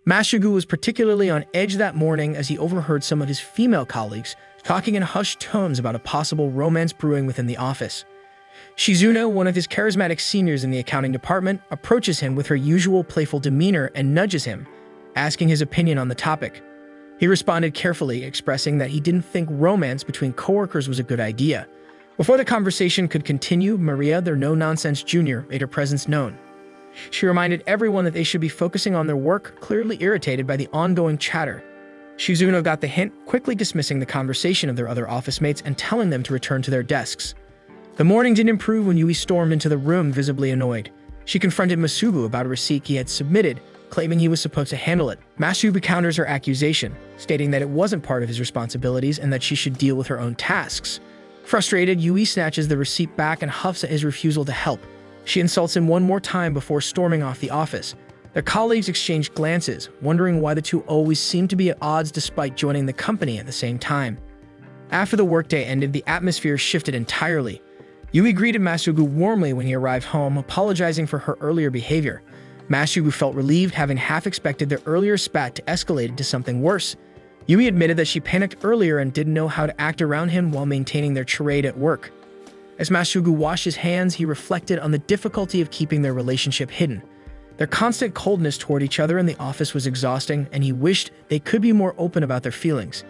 Masugu was particularly on edge that morning as he overheard some of his female colleagues talking in hushed tones about a possible romance brewing within the office. Shizuno, one of his charismatic seniors in the accounting department, approaches him with her usual playful demeanor and nudges him, asking his opinion on the topic. He responded carefully, expressing that he didn't think romance between coworkers was a good idea. Before the conversation could continue, Maria, their no-nonsense junior, made her presence known. She reminded everyone that they should be focusing on their work, clearly irritated by the ongoing chatter. Shizuno got the hint, quickly dismissing the conversation of their other office mates and telling them to return to their desks. The morning didn't improve when Yui stormed into the room, visibly annoyed. She confronted Masubu about a receipt he had submitted, claiming he was supposed to handle it. Masubu counters her accusation, stating that it wasn't part of his responsibilities and that she should deal with her own tasks. Frustrated, Yui snatches the receipt back and huffs at his refusal to help. She insults him one more time before storming off the office. Their colleagues exchange glances, wondering why the two always seem to be at odds despite joining the company at the same time. After the workday ended, the atmosphere shifted entirely. Yui greeted Masugu warmly when he arrived home, apologizing for her earlier behavior. Masugu felt relieved, having half expected their earlier spat to escalate into something worse. Yui admitted that she panicked earlier and didn't know how to act around him while maintaining their charade at work. As Masugu washed his hands, he reflected on the difficulty of keeping their relationship hidden. Their constant coldness toward each other in the office was exhausting, and he wished they could be more open about their feelings.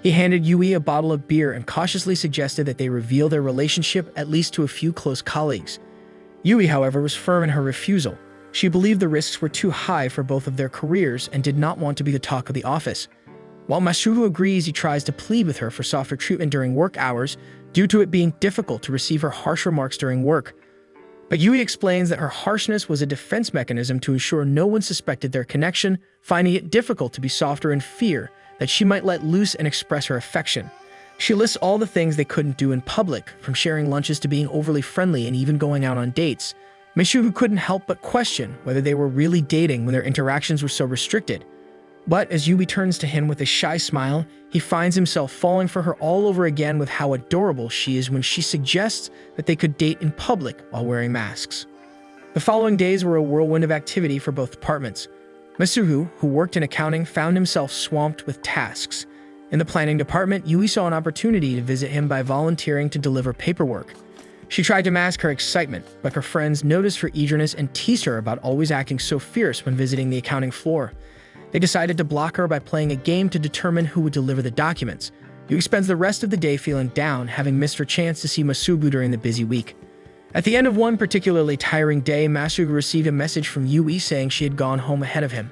He handed Yui a bottle of beer and cautiously suggested that they reveal their relationship at least to a few close colleagues. Yui, however, was firm in her refusal. She believed the risks were too high for both of their careers and did not want to be the talk of the office. While Masugu agrees, he tries to plead with her for softer treatment during work hours, due to it being difficult to receive her harsh remarks during work. But Yui explains that her harshness was a defense mechanism to ensure no one suspected their connection, finding it difficult to be softer in fear that she might let loose and express her affection. She lists all the things they couldn't do in public, from sharing lunches to being overly friendly and even going out on dates. Masugu couldn't help but question whether they were really dating when their interactions were so restricted. But as Yui turns to him with a shy smile, he finds himself falling for her all over again with how adorable she is when she suggests that they could date in public while wearing masks. The following days were a whirlwind of activity for both departments. Masugu, who worked in accounting, found himself swamped with tasks. In the planning department, Yui saw an opportunity to visit him by volunteering to deliver paperwork. She tried to mask her excitement, but her friends noticed her eagerness and teased her about always acting so fierce when visiting the accounting floor. They decided to block her by playing a game to determine who would deliver the documents. Yui spends the rest of the day feeling down, having missed her chance to see Masubu during the busy week. At the end of one particularly tiring day, Masugu received a message from Yui saying she had gone home ahead of him.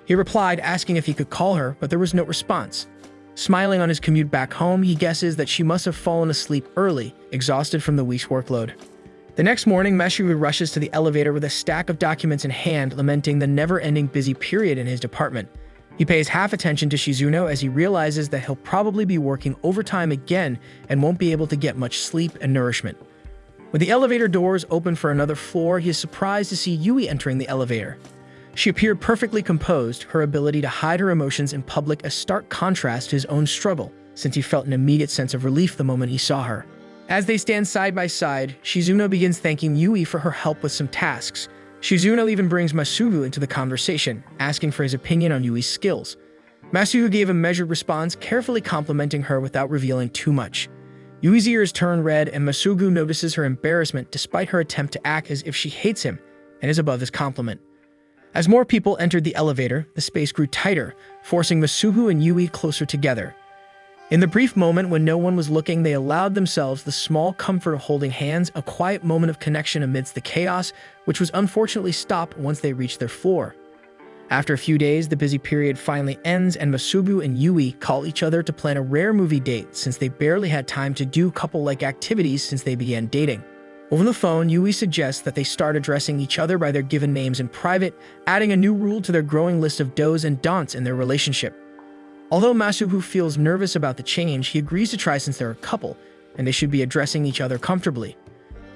He replied, asking if he could call her, but there was no response. Smiling on his commute back home, he guesses that she must have fallen asleep early, exhausted from the week's workload. The next morning, Masugu rushes to the elevator with a stack of documents in hand, lamenting the never-ending busy period in his department. He pays half attention to Shizuno as he realizes that he'll probably be working overtime again and won't be able to get much sleep and nourishment. When the elevator doors open for another floor, he is surprised to see Yui entering the elevator. She appeared perfectly composed, her ability to hide her emotions in public a stark contrast to his own struggle, since he felt an immediate sense of relief the moment he saw her. As they stand side by side, Shizuno begins thanking Yui for her help with some tasks. Shizuno even brings Masugu into the conversation, asking for his opinion on Yui's skills. Masugu gave a measured response, carefully complimenting her without revealing too much. Yui's ears turn red, and Masugu notices her embarrassment despite her attempt to act as if she hates him and is above his compliment. As more people entered the elevator, the space grew tighter, forcing Masugu and Yui closer together. In the brief moment when no one was looking, they allowed themselves the small comfort of holding hands, a quiet moment of connection amidst the chaos, which was unfortunately stopped once they reached their floor. After a few days, the busy period finally ends, and Masugu and Yui call each other to plan a rare movie date since they barely had time to do couple-like activities since they began dating. Over the phone, Yui suggests that they start addressing each other by their given names in private, adding a new rule to their growing list of do's and don'ts in their relationship. Although Masugu feels nervous about the change, he agrees to try since they're a couple, and they should be addressing each other comfortably.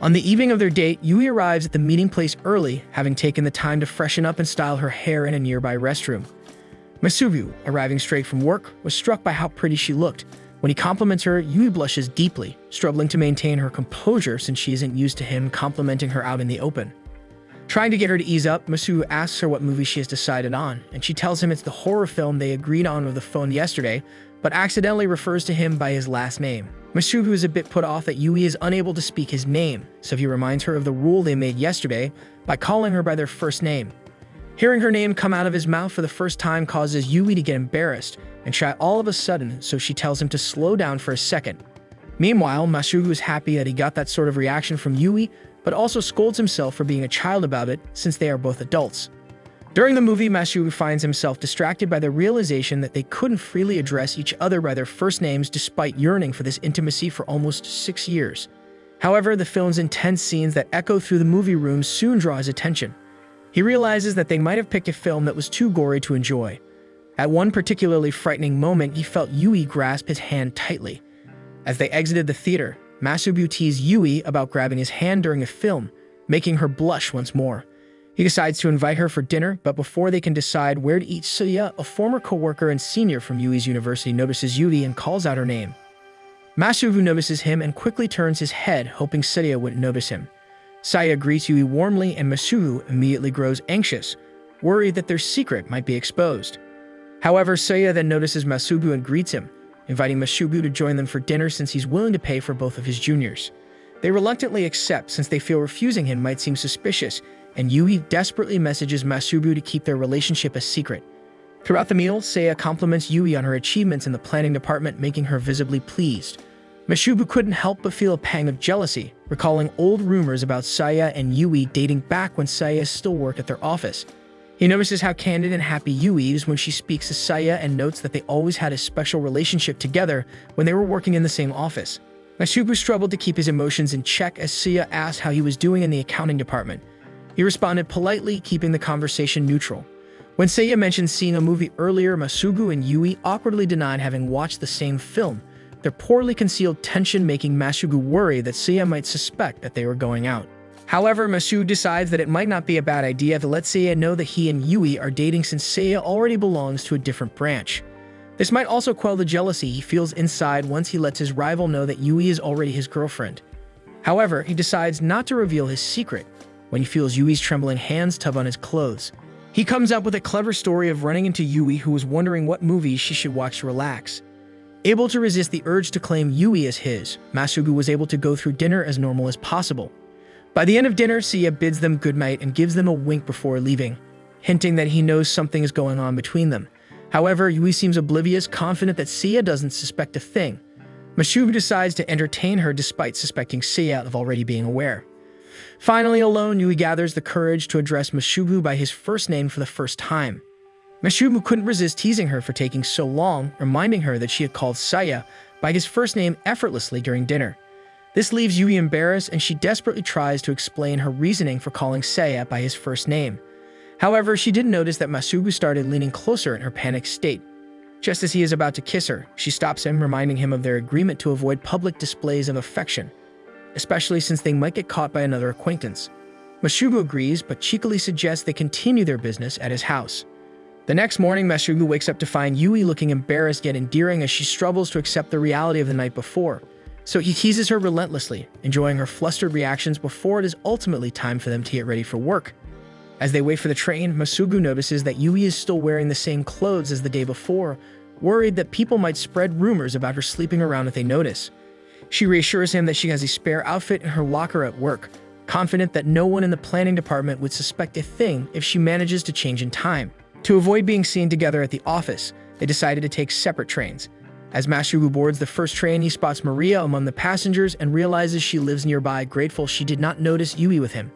On the evening of their date, Yui arrives at the meeting place early, having taken the time to freshen up and style her hair in a nearby restroom. Masugu, arriving straight from work, was struck by how pretty she looked. When he compliments her, Yui blushes deeply, struggling to maintain her composure since she isn't used to him complimenting her out in the open. Trying to get her to ease up, Masubu asks her what movie she has decided on, and she tells him it's the horror film they agreed on over the phone yesterday, but accidentally refers to him by his last name. Masubu is a bit put off that Yui is unable to speak his name, so he reminds her of the rule they made yesterday by calling her by their first name. Hearing her name come out of his mouth for the first time causes Yui to get embarrassed and shy all of a sudden, so she tells him to slow down for a second. Meanwhile, Masubu is happy that he got that sort of reaction from Yui, but also scolds himself for being a child about it since they are both adults. During the movie, Masubu finds himself distracted by the realization that they couldn't freely address each other by their first names despite yearning for this intimacy for almost 6 years. However, the film's intense scenes that echo through the movie room soon draw his attention. He realizes that they might have picked a film that was too gory to enjoy. At one particularly frightening moment, he felt Yui grasp his hand tightly. As they exited the theater, Masubu teased Yui about grabbing his hand during a film, making her blush once more. He decides to invite her for dinner, but before they can decide where to eat, Suya, a former co-worker and senior from Yui's university, notices Yui and calls out her name. Masubu notices him and quickly turns his head, hoping Suya wouldn't notice him. Saya greets Yui warmly and Masubu immediately grows anxious, worried that their secret might be exposed. However, Suya then notices Masubu and greets him, inviting Masubu to join them for dinner since he's willing to pay for both of his juniors. They reluctantly accept since they feel refusing him might seem suspicious, and Yui desperately messages Masubu to keep their relationship a secret. Throughout the meal, Saya compliments Yui on her achievements in the planning department, making her visibly pleased. Masubu couldn't help but feel a pang of jealousy, recalling old rumors about Saya and Yui dating back when Saya still worked at their office. He notices how candid and happy Yui is when she speaks to Saya and notes that they always had a special relationship together when they were working in the same office. Masubu struggled to keep his emotions in check as Saya asked how he was doing in the accounting department. He responded politely, keeping the conversation neutral. When Saya mentioned seeing a movie earlier, Masubu and Yui awkwardly denied having watched the same film, their poorly concealed tension making Masubu worry that Saya might suspect that they were going out. However, Masubu decides that it might not be a bad idea to let Saya know that he and Yui are dating since Saya already belongs to a different branch. This might also quell the jealousy he feels inside once he lets his rival know that Yui is already his girlfriend. However, he decides not to reveal his secret when he feels Yui's trembling hands tug on his clothes. He comes up with a clever story of running into Yui, who was wondering what movies she should watch to relax. Able to resist the urge to claim Yui as his, Masubu was able to go through dinner as normal as possible. By the end of dinner, Sia bids them goodnight and gives them a wink before leaving, hinting that he knows something is going on between them. However, Yui seems oblivious, confident that Sia doesn't suspect a thing. Masubu decides to entertain her despite suspecting Sia of already being aware. Finally, alone, Yui gathers the courage to address Masubu by his first name for the first time. Masubu couldn't resist teasing her for taking so long, reminding her that she had called Saya by his first name effortlessly during dinner. This leaves Yui embarrassed, and she desperately tries to explain her reasoning for calling Saya by his first name. However, she didn't notice that Masubu started leaning closer in her panicked state. Just as he is about to kiss her, she stops him, reminding him of their agreement to avoid public displays of affection, especially since they might get caught by another acquaintance. Masubu agrees, but cheekily suggests they continue their business at his house. The next morning, Masubu wakes up to find Yui looking embarrassed yet endearing as she struggles to accept the reality of the night before. So he teases her relentlessly, enjoying her flustered reactions before it is ultimately time for them to get ready for work. As they wait for the train, Masubu notices that Yui is still wearing the same clothes as the day before, worried that people might spread rumors about her sleeping around if they notice. She reassures him that she has a spare outfit in her locker at work, confident that no one in the planning department would suspect a thing if she manages to change in time. To avoid being seen together at the office, they decided to take separate trains. As Masubu boards the first train, he spots Maria among the passengers and realizes she lives nearby, grateful she did not notice Yui with him.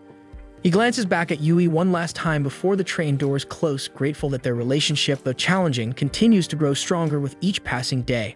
He glances back at Yui one last time before the train doors close, grateful that their relationship, though challenging, continues to grow stronger with each passing day.